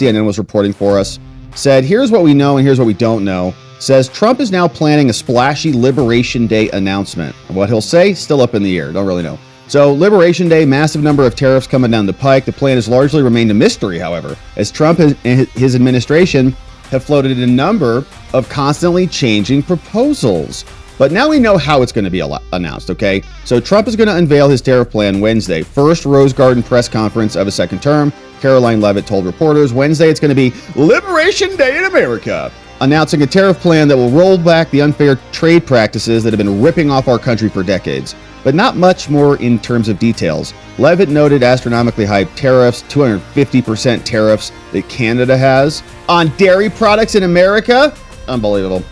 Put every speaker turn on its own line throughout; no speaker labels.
CNN was reporting for us, said, here's what we know and here's what we don't know. Says Trump is now planning a splashy Liberation Day announcement. What he'll say, still up in the air. Don't really know. So Liberation Day, massive number of tariffs coming down the pike. The plan has largely remained a mystery, however, as Trump and his administration have floated a number of constantly changing proposals. But now we know how it's going to be announced, okay? So Trump is going to unveil his tariff plan Wednesday. First Rose Garden press conference of a second term. Caroline Leavitt told reporters Wednesday it's going to be Liberation Day in America, announcing a tariff plan that will roll back the unfair trade practices that have been ripping off our country for decades. But not much more in terms of details. Leavitt noted astronomically high tariffs, 250% tariffs that Canada has on dairy products in America. Unbelievable.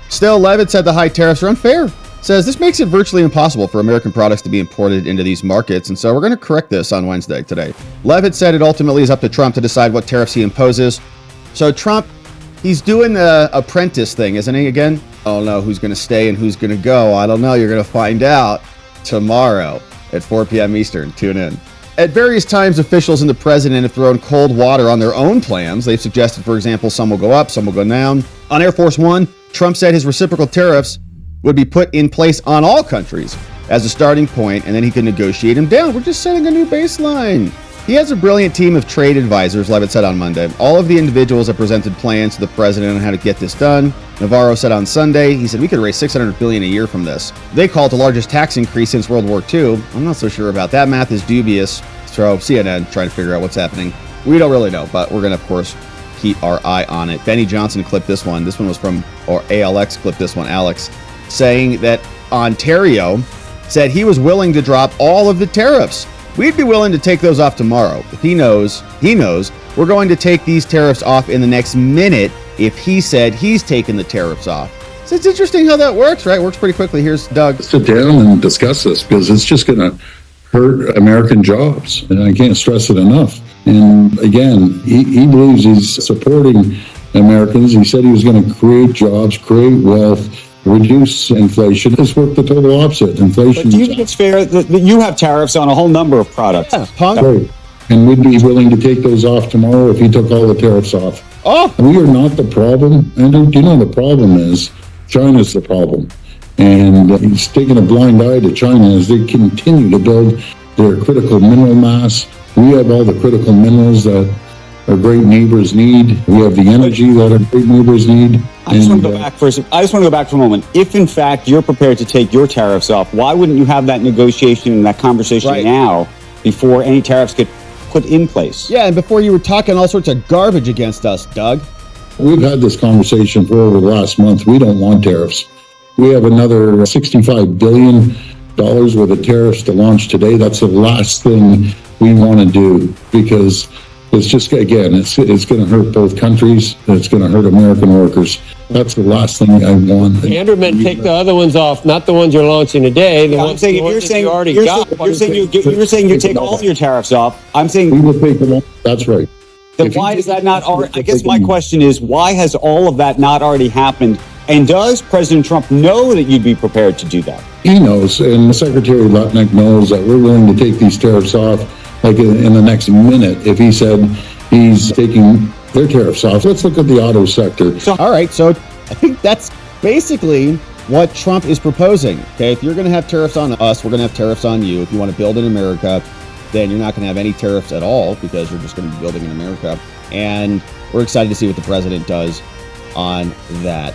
Still, Leavitt said the high tariffs are unfair. Says this makes it virtually impossible for American products to be imported into these markets, and so we're going to correct this on Wednesday today. Leavitt said it ultimately is up to Trump to decide what tariffs he imposes. So Trump, he's doing the apprentice thing, isn't he, again? Oh no, who's going to stay and who's going to go? I don't know. You're going to find out tomorrow at 4 p.m. Eastern. Tune in. At various times, officials and the president have thrown cold water on their own plans. They've suggested, for example, some will go up, some will go down. On Air Force One, Trump said his reciprocal tariffs would be put in place on all countries as a starting point, and then he could negotiate them down. We're just setting a new baseline. He has a brilliant team of trade advisors, Leavitt said on Monday. All of the individuals have presented plans to the president on how to get this done. Navarro said on Sunday, he said, we could raise $600 billion a year from this. They call it the largest tax increase since World War II. I'm not so sure about that. Math is dubious. So CNN trying to figure out what's happening. We don't really know, but we're going to, of course, keep our eye on it. Benny Johnson clipped this one. This one was from, or ALX clipped this one, Alex, saying that Ontario said he was willing to drop all of the tariffs. We'd be willing to take those off tomorrow. If he knows we're going to take these tariffs off in the next minute if he said he's taking the tariffs off. So it's interesting how that works, right? It works pretty quickly. Here's Doug.
Sit down and discuss this because it's just going to hurt American jobs. And I can't stress it enough. And again, he believes he's supporting Americans. He said he was going to create jobs, create wealth, reduce inflation. This worked the total opposite. Inflation.
But do you think it's fair that you have tariffs on a whole number of products?
Yeah,
right. And we'd be willing to take those off tomorrow if he took all the tariffs off.
Oh,
We are not the problem. And do you know the problem is? China's the problem. And he's taking a blind eye to China as they continue to build their critical mineral mass. We have all the critical minerals that our great neighbors need. We have the energy that our great neighbors need.
I just want to go back for a moment. If in fact you're prepared to take your tariffs off, why wouldn't you have that negotiation and that conversation now before any tariffs get put in place?
Yeah, and before you were talking all sorts of garbage against us, Doug.
We've had this conversation for over the last month. We don't want tariffs. We have another $65 billion worth of tariffs to launch today. That's the last thing we want to do because it's just, again, it's going to hurt both countries. It's going to hurt American workers. That's the last thing I want.
Andrew meant take the other ones off, not the ones you're launching today. The ones
saying,
you're saying
you take all your tariffs off. I'm saying
we will take them off. That's right.
Then why is that not already? I guess my question is, why has all of that not already happened? And does President Trump know that you'd be prepared to do that?
He knows, and Secretary Lutnick knows that we're willing to take these tariffs off like in the next minute if he said he's taking their tariffs off. Let's look at the auto sector.
All right, so I think that's basically what Trump is proposing. Okay, if you're going to have tariffs on us, we're going to have tariffs on you. If you want to build in America, then you're not going to have any tariffs at all because you're just going to be building in America. And we're excited to see what the president does on that.